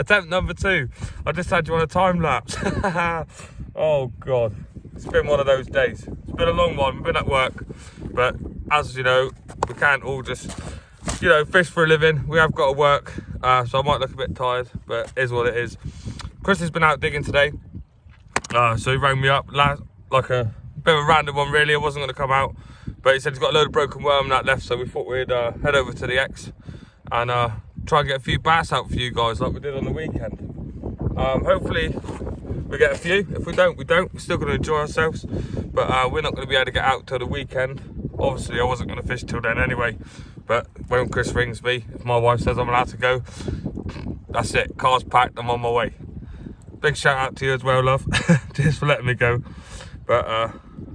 Attempt number 2. I just had you on a time lapse. Oh God, it's been one of those days. It's been a long one. We've been at work, but as you know, we can't all just, you know, fish for a living. We have got to work, so I might look a bit tired, but it is what it is. Chris has been out digging today, so he rang me up, like a bit of a random one really. I wasn't going to come out, but he said he's got a load of broken worm that left, so we thought we'd head over to the X and try and get a few bass out for you guys like we did on the weekend. Hopefully we get a few. If we don't, we don't. We're still going to enjoy ourselves, but we're not going to be able to get out till the weekend. Obviously I wasn't going to fish till then anyway, but when Chris rings me, if my wife says I'm allowed to go, that's it, car's packed, I'm on my way. Big shout out to you as well, love. Cheers for letting me go. But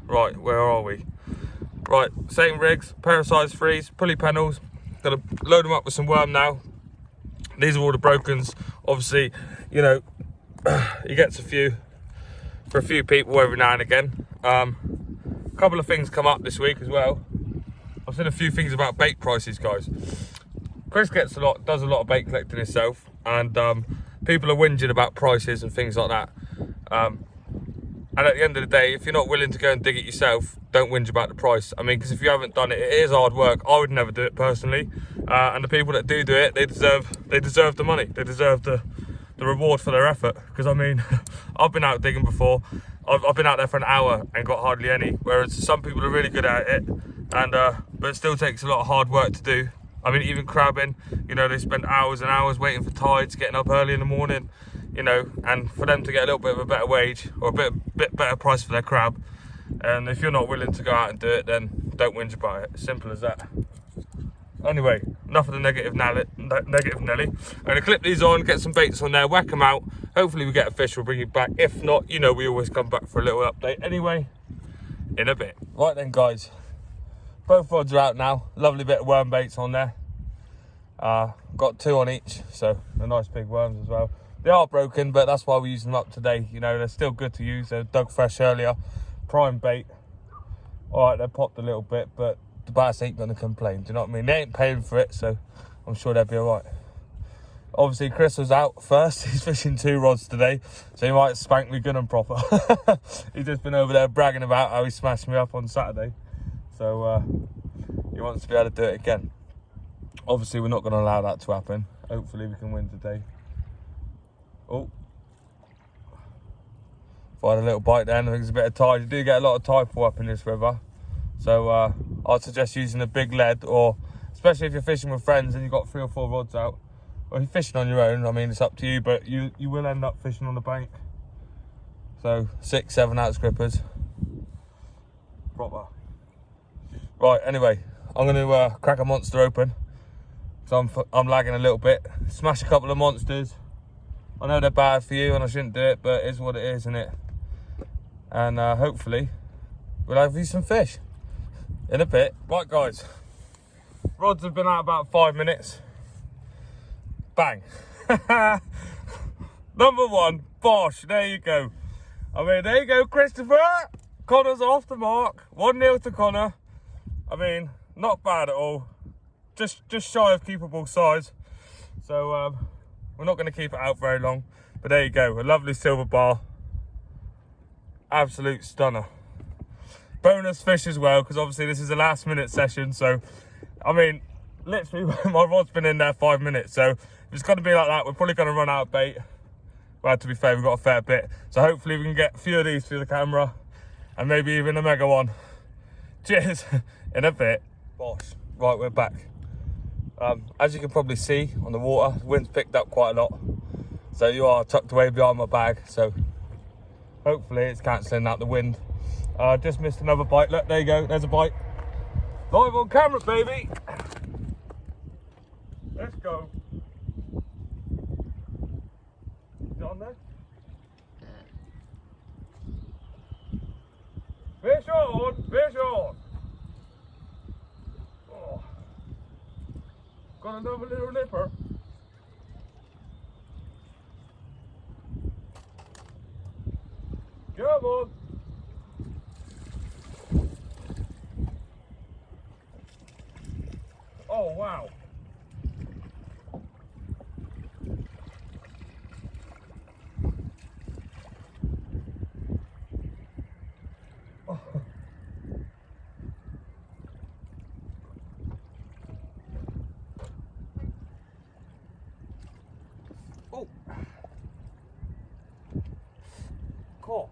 right, where are we? Right, same rigs, pair of size 3s, pulley panels. Gonna load them up with some worm now. These are all the brokens. Obviously, you know, he gets a few for a few people every now and again. A couple of things come up this week as well. I've seen a few things about bait prices, guys. Chris does a lot of bait collecting himself, and people are whinging about prices and things like that. And at the end of the day, if you're not willing to go and dig it yourself, don't whinge about the price. I mean, because if you haven't done it, it is hard work. I would never do it personally. And the people that do it, they deserve the money. They deserve the reward for their effort. Because I mean, I've been out digging before. I've been out there for an hour and got hardly any. Whereas some people are really good at it, and but it still takes a lot of hard work to do. I mean, even crabbing, you know, they spend hours and hours waiting for tides, getting up early in the morning, you know, and for them to get a little bit of a better wage or a bit better price for their crab. And if you're not willing to go out and do it, then don't whinge about it. Simple as that. Anyway, enough of the negative Nelly. I'm going to clip these on, get some baits on there, whack them out. Hopefully we get a fish, we'll bring it back. If not, you know, we always come back for a little update anyway, in a bit. Right then, guys. Both rods are out now. Lovely bit of worm baits on there. Got 2 on each, so they're nice big worms as well. They are broken, but that's why we use them up today. You know, they're still good to use. They're dug fresh earlier. Prime bait. All right, they popped a little bit, but the bass ain't gonna complain. Do you know what I mean? They ain't paying for it, so I'm sure they'll be all right. Obviously, Chris was out first. He's fishing 2 rods today, so he might spank me good and proper. He's just been over there bragging about how he smashed me up on Saturday. So he wants to be able to do it again. Obviously, we're not going to allow that to happen. Hopefully, we can win today. Oh. If I had a little bite then, I think there's a bit of tide. You do get a lot of tide pull up in this river. So I'd suggest using a big lead, or especially if you're fishing with friends and you've got 3 or 4 rods out. Or if you're fishing on your own, I mean, it's up to you, but you will end up fishing on the bank. So 6, 7 ounce grippers. Proper. Right, anyway, I'm going to crack a monster open. So I'm lagging a little bit. Smash a couple of monsters. I know they're bad for you and I shouldn't do it, but it is what it is, isn't it? And hopefully we'll have you some fish in a bit. Right, guys. Rods have been out about 5 minutes. Bang. Number 1, bosh. There you go. I mean, there you go, Christopher. Connor's off the mark. 1-0 to Connor. I mean, not bad at all. Just shy of keepable size. So we're not going to keep it out very long. But there you go, a lovely silver bar. Absolute stunner. Bonus fish as well, because obviously this is a last minute session. So, I mean, literally my rod's been in there 5 minutes. So if it's going to be like that, we're probably going to run out of bait. Well, to be fair, we've got a fair bit. So hopefully we can get a few of these through the camera. And maybe even a mega one. Cheers. In a bit. Bosh. Right, we're back. As you can probably see on the water, the wind's picked up quite a lot. So you are tucked away behind my bag. So hopefully it's cancelling out the wind. Just missed another bite. Look, there you go. There's a bite. Live on camera, baby. Let's go. Is it on there? Fish on, fish on. Oh. Got another little nipper. Come on. Oh, wow. Oh,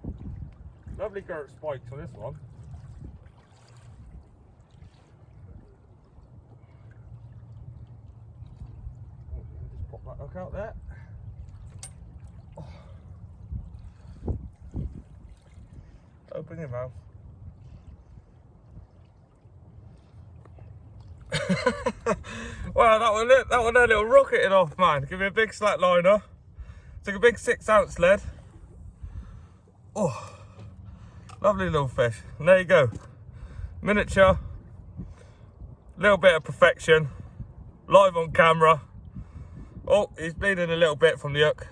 lovely girt spikes on this one. Just pop that hook out there. Oh. Open your mouth. Well, that one a little rocketing off, man. Give me a big slack liner. Took a big 6 ounce lead. Oh, lovely little fish. And there you go. Miniature. Little bit of perfection. Live on camera. Oh, he's bleeding a little bit from the hook.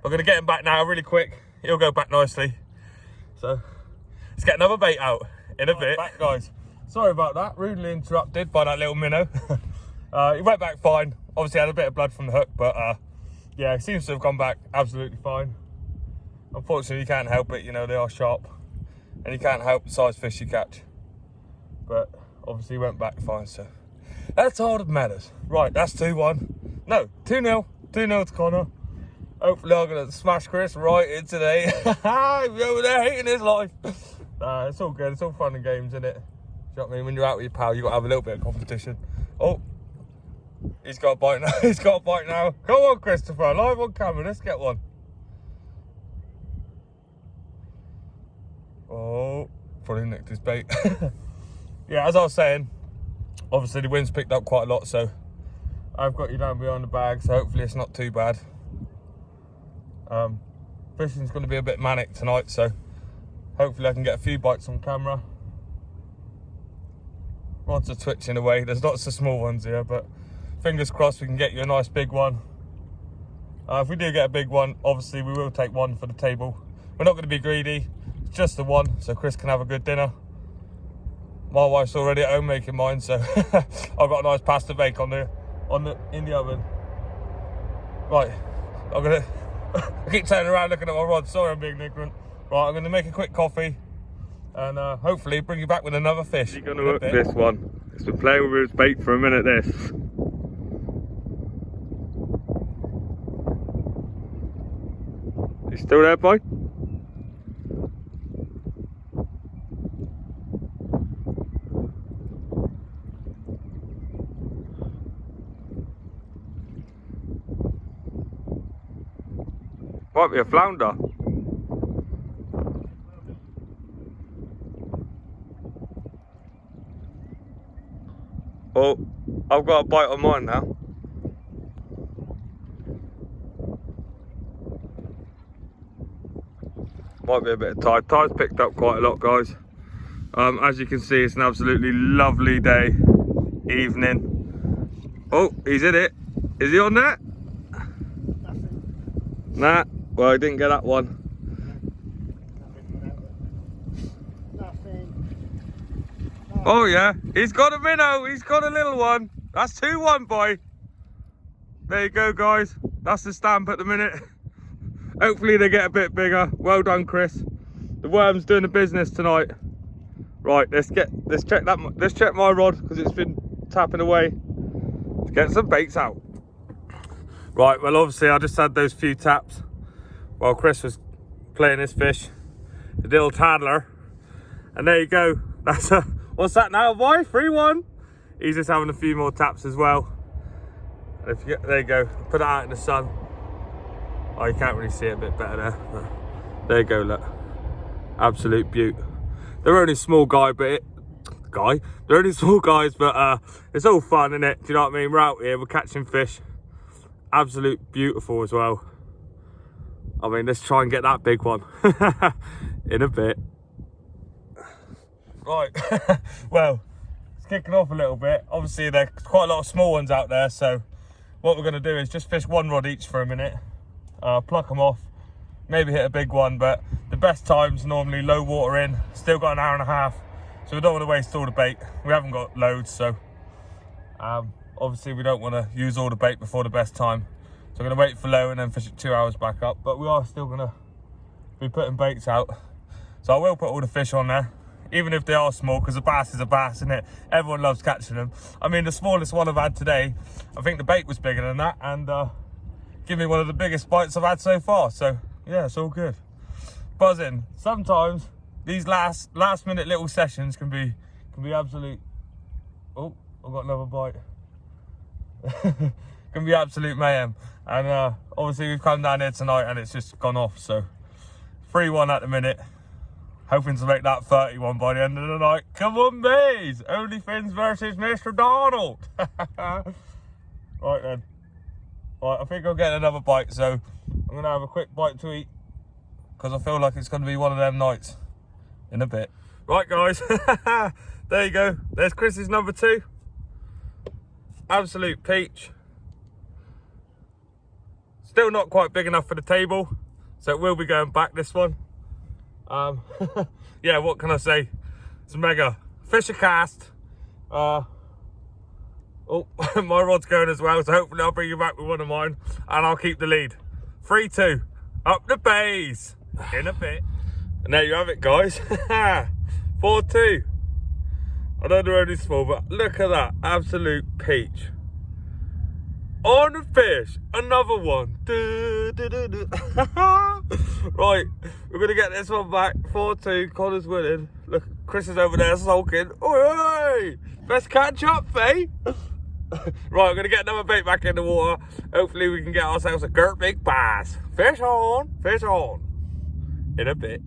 I'm going to get him back now really quick. He'll go back nicely. So, let's get another bait out in a bit. Back, guys. Sorry about that. Rudely interrupted by that little minnow. He went back fine. Obviously had a bit of blood from the hook, but yeah, he seems to have gone back absolutely fine. Unfortunately, you can't help it. You know, they are sharp. And you can't help the size fish you catch. But obviously he went back fine, so that's all that matters. Right, that's 2-1. No, 2-0. 2-0 to Connor. Hopefully I'm going to smash Chris right in today. He's over there hating his life. It's all good. It's all fun and games, isn't it? Do you know what I mean? When you're out with your pal, you've got to have a little bit of competition. Oh, he's got a bite now. He's got a bite now. Come on, Christopher. Live on camera. Let's get one. Oh, probably nicked his bait. Yeah, as I was saying, obviously the wind's picked up quite a lot, so I've got you down behind the bag, so hopefully it's not too bad. Fishing's going to be a bit manic tonight, so hopefully I can get a few bites on camera. Rods are twitching away. There's lots of small ones here, but fingers crossed we can get you a nice big one. If we do get a big one, obviously we will take one for the table. We're not going to be greedy. It's just the one, so Chris can have a good dinner. My wife's already at home making mine, so I've got a nice pasta bake in the oven. Right, I keep turning around looking at my rod. Sorry, I'm being ignorant. Right, I'm going to make a quick coffee and hopefully bring you back with another fish. You're going to hook this one. It's been playing with his bait for a minute. This. You still there, boy? Might be a flounder. Oh, I've got a bite on mine now. Might be a bit of tide. Tide's picked up quite a lot, guys. As you can see, it's an absolutely lovely day, evening. Oh, he's in it. Is he on there? Nah. Well, I didn't get that one. Oh yeah, he's got a minnow, he's got a little one. That's 2-1, boy. There you go, guys. That's the stamp at the minute. Hopefully they get a bit bigger. Well done, Chris. The worm's doing the business tonight. Right, let's check my rod because it's been tapping away. Let's get some baits out. Right, well obviously I just had those few taps while Chris was playing his fish, the little taddler, and there you go. That's a, what's that now, boy? 3-1. He's just having a few more taps as well. And if you get, there you go. Put it out in the sun. Oh, you can't really see it a bit better there. But there you go. Look, absolute beaut. They're only small they're only small guys, but it's all fun, isn't it? Do you know what I mean? We're out here, we're catching fish. Absolute beautiful as well. I mean, let's try and get that big one in a bit. Right, well, it's kicking off a little bit. Obviously, there's quite a lot of small ones out there, so what we're going to do is just fish one rod each for a minute, pluck them off, maybe hit a big one, but the best time's normally low water in, still got an hour and a half, so we don't want to waste all the bait. We haven't got loads, so obviously we don't want to use all the bait before the best time. So we're going to wait for low and then fish it 2 hours back up. But we are still going to be putting baits out. So I will put all the fish on there, even if they are small, because a bass is a bass, isn't it? Everyone loves catching them. I mean, the smallest one I've had today, I think the bait was bigger than that. And give me one of the biggest bites I've had so far. So, yeah, it's all good. buzzing. Sometimes these last minute little sessions can be absolute. Oh, I've got another bite. Can be absolute mayhem. And obviously we've come down here tonight and it's just gone off. So 3-1 at the minute. Hoping to make that 31 by the end of the night. Come on, bees! Only Fins versus Mr. Donald. Right then. Right, I think I'll get another bite, so I'm gonna have a quick bite to eat because I feel like it's gonna be one of them nights in a bit. Right, guys. There you go. There's Chris's number 2. Absolute peach. Still not quite big enough for the table, so it will be going back, this one. Yeah, what can I say? It's mega. Fisher cast. Oh, my rod's going as well, so hopefully I'll bring you back with one of mine and I'll keep the lead. 3-2. Up the bays. In a bit. And there you have it, guys. 4-2. I know they're only small, but look at that. Absolute peach. On the fish. Another one. Right. We're going to get this one back. 4-2. Connor's winning. Look, Chris is over there sulking. Oi! Let's catch up, eh? Right, I'm going to get another bait back in the water. Hopefully we can get ourselves a great big bass. Fish on. Fish on. In a bit.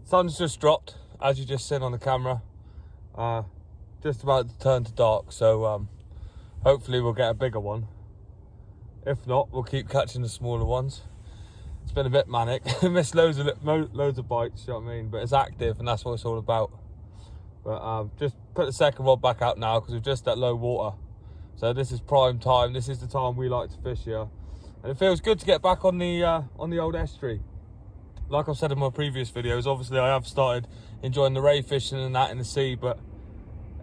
Sun's just dropped, as you just seen on the camera. Just about to turn to dark, so hopefully we'll get a bigger one. If not, we'll keep catching the smaller ones. It's been a bit manic. Missed loads of bites, you know what I mean? But it's active, and that's what it's all about. But just put the second rod back out now because we're just at low water. So this is prime time. This is the time we like to fish here, and it feels good to get back on the old estuary. Like I've said in my previous videos, obviously I have started enjoying the ray fishing and that in the sea, but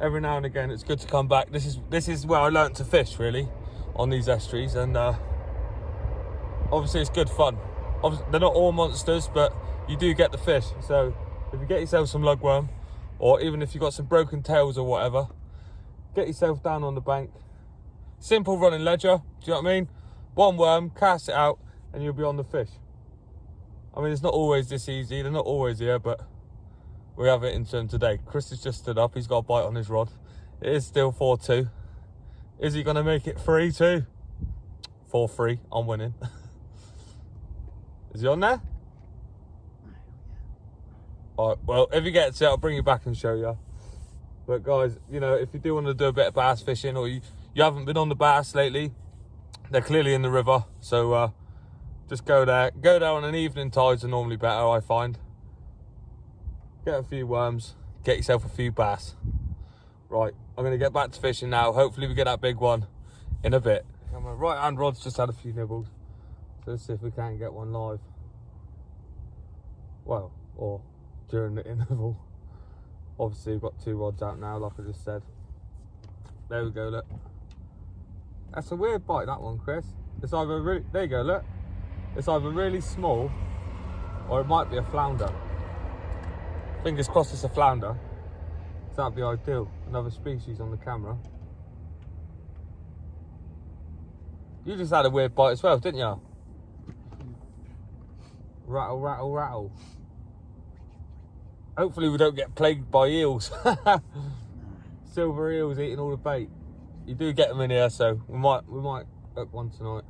every now and again it's good to come back. This is where I learnt to fish, really, on these estuaries, and obviously it's good fun. Obviously, they're not all monsters, but you do get the fish. So if you get yourself some lugworm, or even if you've got some broken tails or whatever, get yourself down on the bank. Simple running ledger, do you know what I mean? One worm, cast it out, and you'll be on the fish. I mean, it's not always this easy. They're not always here, but we have it in turn today. Chris has just stood up. He's got a bite on his rod. It is still 4-2. Is he going to make it 3-2? 4-3. I'm winning. Is he on there? All right, well, if he gets it, I'll bring you back and show you. But, guys, you know, if you do want to do a bit of bass fishing, or you haven't been on the bass lately, they're clearly in the river. So, just go there on an evening. Tides are normally better, I find. Get a few worms, get yourself a few bass. Right, I'm going to get back to fishing now. Hopefully we get that big one in a bit. My right hand rod's just had a few nibbles, so let's see if we can get one live. Well, or during the interval. Obviously we've got 2 rods out now, like I just said. There we go, look. That's a weird bite, that one, Chris. It's either really, there you go, look. It's either really small, or it might be a flounder. Fingers crossed it's a flounder. So that'd be ideal. Another species on the camera. You just had a weird bite as well, didn't you? Rattle, rattle, rattle. Hopefully we don't get plagued by eels. Silver eels eating all the bait. You do get them in here, so we might hook one tonight.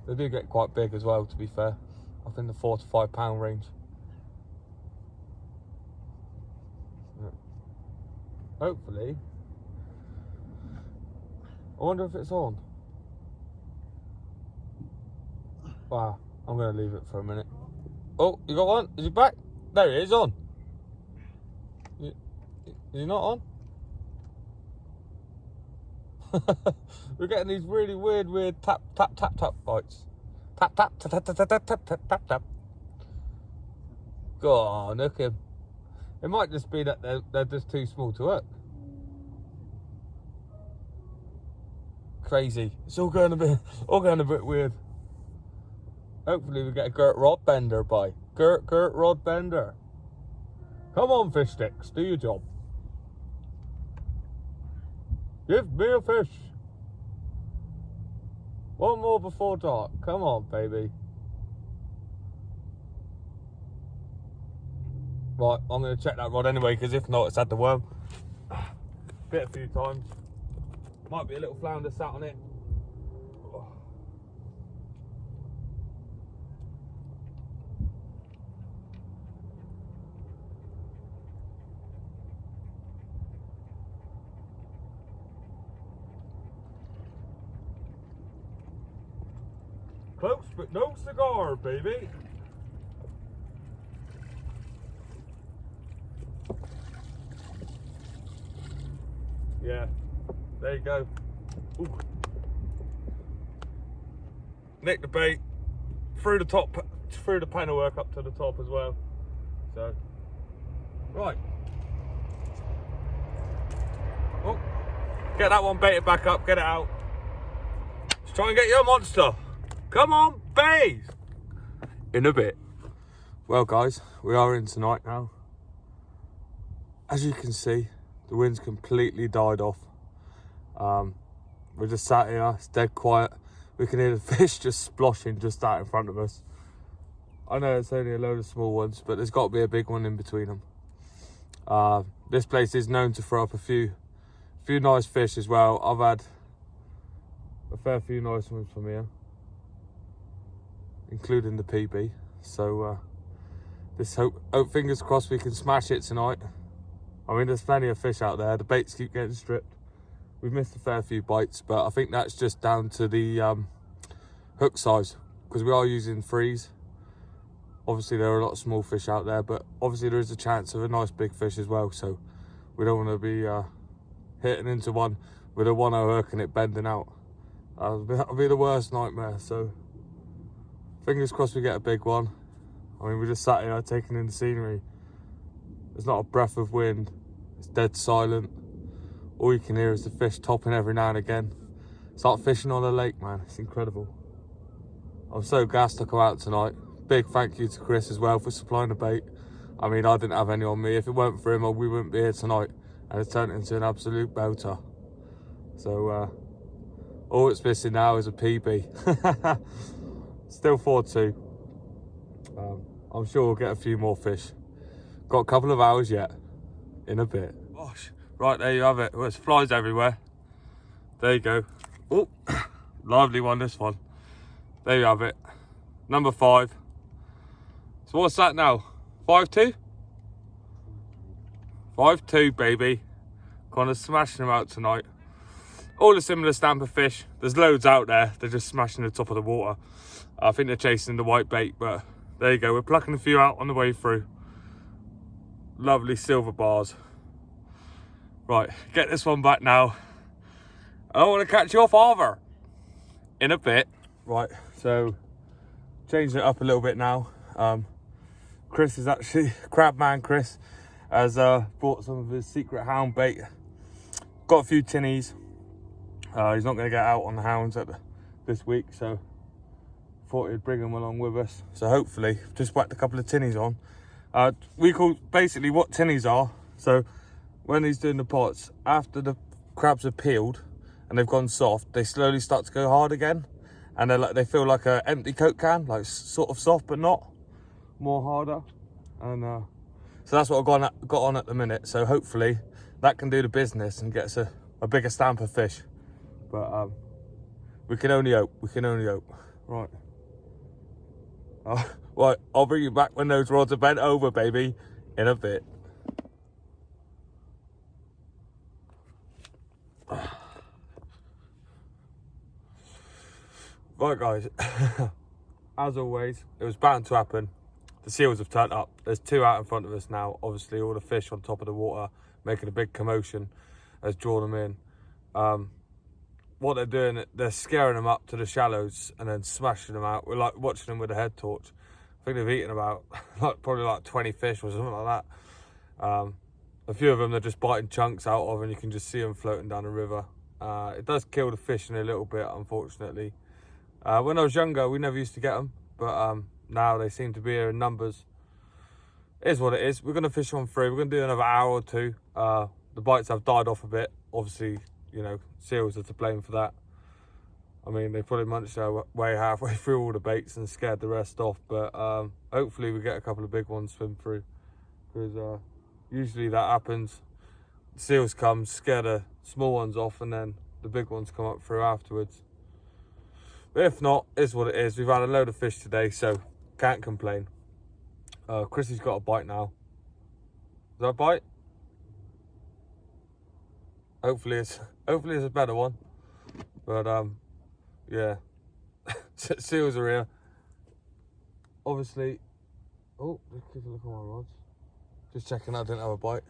They do get quite big as well, to be fair. I think the 4 to 5 pound range. Yeah. Hopefully. I wonder if it's on. Wow, I'm going to leave it for a minute. Oh, you got one? Is he back? There he is, on. Is he not on? We're getting these really weird tap bites. Tap tap tap tap tap tap tap tap tap tap. Go on, hook him. It might just be that they're just too small to hook. Crazy. It's all going a bit weird. Hopefully we get a Gert Rod Bender by. Gert Rod Bender. Come on, fish sticks, do your job. Give me a fish. One more before dark. Come on, baby. Right, I'm going to check that rod anyway, because if not, it's had the worm. Bit a few times. Might be a little flounder sat on it. Close, but no cigar, baby. Yeah, there you go. Ooh. Nick the bait through the top, through the panel work up to the top as well. So, right. Oh, get that one baited back up, get it out. Let's try and get you a monster. Come on, bait! In a bit. Well, guys, we are in tonight now. As you can see, the wind's completely died off. We're just sat here, it's dead quiet. We can hear the fish just sploshing just out in front of us. I know it's only a load of small ones, but there's got to be a big one in between them. This place is known to throw up a few nice fish as well. I've had a fair few nice ones from here, including the PB. So this hope fingers crossed we can smash it tonight. I mean, there's plenty of fish out there. The baits keep getting stripped. We've missed a fair few bites, but I think that's just down to the hook size, because we are using threes. Obviously there are a lot of small fish out there, but obviously there is a chance of a nice big fish as well, so we don't want to be hitting into one with a 1-0 hook and it bending out. That'll be the worst nightmare. So fingers crossed we get a big one. I mean, we just sat here taking in the scenery. There's not a breath of wind. It's dead silent. All you can hear is the fish topping every now and again. It's like fishing on a lake, man. It's incredible. I'm so gassed to come out tonight. Big thank you to Chris as well for supplying the bait. I mean, I didn't have any on me. If it weren't for him, we wouldn't be here tonight. And it's turned into an absolute belter. So, all it's missing now is a PB. Still 4-2. I'm sure we'll get a few more fish. Got a couple of hours yet. In a bit. Gosh. Right, there you have it. Well, there's flies everywhere. There you go. Oh, lively one, this one. There you have it. Number 5. So what's that now? 5-2? 5-2, baby. Kind of smashing them out tonight. All a similar stamp of fish. There's loads out there. They're just smashing the top of the water. I think they're chasing the white bait, but there you go. We're plucking a few out on the way through. Lovely silver bars. Right, get this one back now. I don't want to catch you off either. In a bit. Right, so changing it up a little bit now. Chris is actually, crab man Chris, has brought some of his secret hound bait. Got a few tinnies. He's not going to get out on the hounds this week, so thought he'd bring them along with us. So hopefully, just whacked a couple of tinnies on. We call basically what tinnies are. So when he's doing the pots, after the crabs are peeled and they've gone soft, they slowly start to go hard again, and they feel like an empty Coke can, like sort of soft but not, more harder. And so that's what I've got on at the minute. So hopefully that can do the business and get us a bigger stamp of fish. But we can only hope. We can only hope. Right. Right, I'll bring you back when those rods are bent over, baby, in a bit. Right, guys, as always, it was bound to happen. The seals have turned up. There's 2 out in front of us now. Obviously, all the fish on top of the water making a big commotion has drawn them in. what they're doing, they're scaring them up to the shallows and then smashing them out. We're like watching them with a head torch. I think they've eaten about probably like 20 fish or something like that. A few of them they're just biting chunks out of, and you can just see them floating down the river. It does kill the fish in a little bit, unfortunately. When I was younger, we never used to get them, but now they seem to be here in numbers. It is what it is. We're going to fish on through. We're going to do another hour or two. The bites have died off a bit. Obviously, you know, seals are to blame for that. I mean, they probably munched their way halfway through all the baits and scared the rest off. But hopefully we get a couple of big ones swim through, because usually that happens. Seals come, scare the small ones off, and then the big ones come up through afterwards. But if not, it's what it is. We've had a load of fish today, so can't complain. Chrissy's got a bite now. Is that a bite? Hopefully it's a better one. But yeah. Seals are here. Obviously. Oh, just keep a look at my rods. Just checking I didn't have a bite.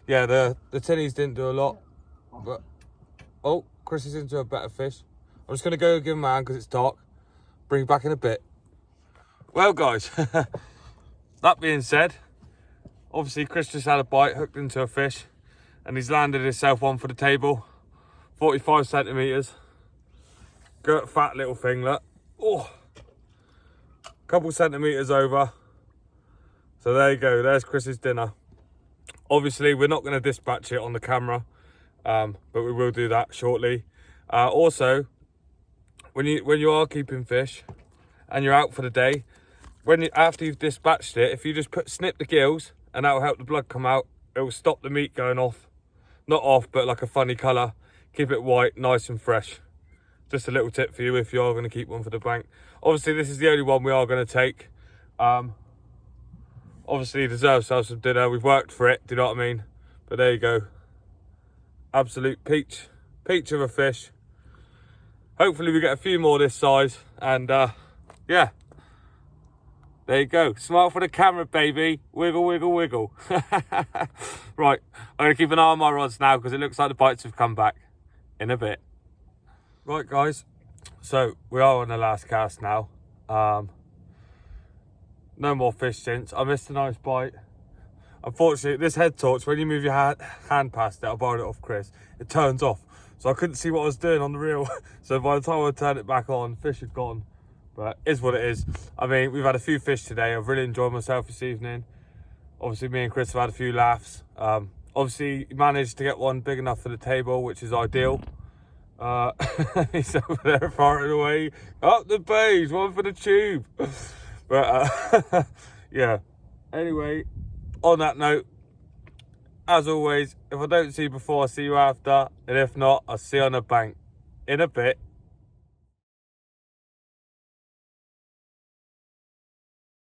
Yeah, the tinnies didn't do a lot. But oh, Chrissy's into a better fish. I'm just gonna go give him a hand because it's dark. Bring you back in a bit. Well guys, that being said, obviously Chris just had a bite, hooked into a fish, and he's landed himself one for the table. 45 centimetres. Good fat little thing, look. Oh, couple centimetres over. So there you go, there's Chris's dinner. Obviously we're not going to dispatch it on the camera, but we will do that shortly. Also, when you are keeping fish and you're out for the day, after you've dispatched it, if you just snip the gills, and that will help the blood come out, it will stop the meat going off. Not off, but like a funny colour. Keep it white, nice and fresh. Just a little tip for you if you are going to keep one for the bank. Obviously this is the only one we are going to take. Obviously he deserves to have some dinner. We've worked for it, do you know what I mean? But there you go. Absolute peach of a fish. Hopefully we get a few more this size, and yeah, there you go. Smile for the camera, baby. Wiggle, wiggle, wiggle. Right, I'm gonna keep an eye on my rods now because it looks like the bites have come back. In a bit. Right guys, so we are on the last cast now. No more fish since. I missed a nice bite. Unfortunately, this head torch, when you move your hand past it, I borrowed it off Chris, it turns off. So I couldn't see what I was doing on the reel. So by the time I turned it back on, fish had gone. But it is what it is. I mean, we've had a few fish today. I've really enjoyed myself this evening. Obviously, me and Chris have had a few laughs. Obviously, managed to get one big enough for the table, which is ideal. He's over there firing away. Up the page, one for the tube. But yeah. Anyway, on that note, as always, if I don't see you before, I see you after. And if not, I'll see you on the bank in a bit.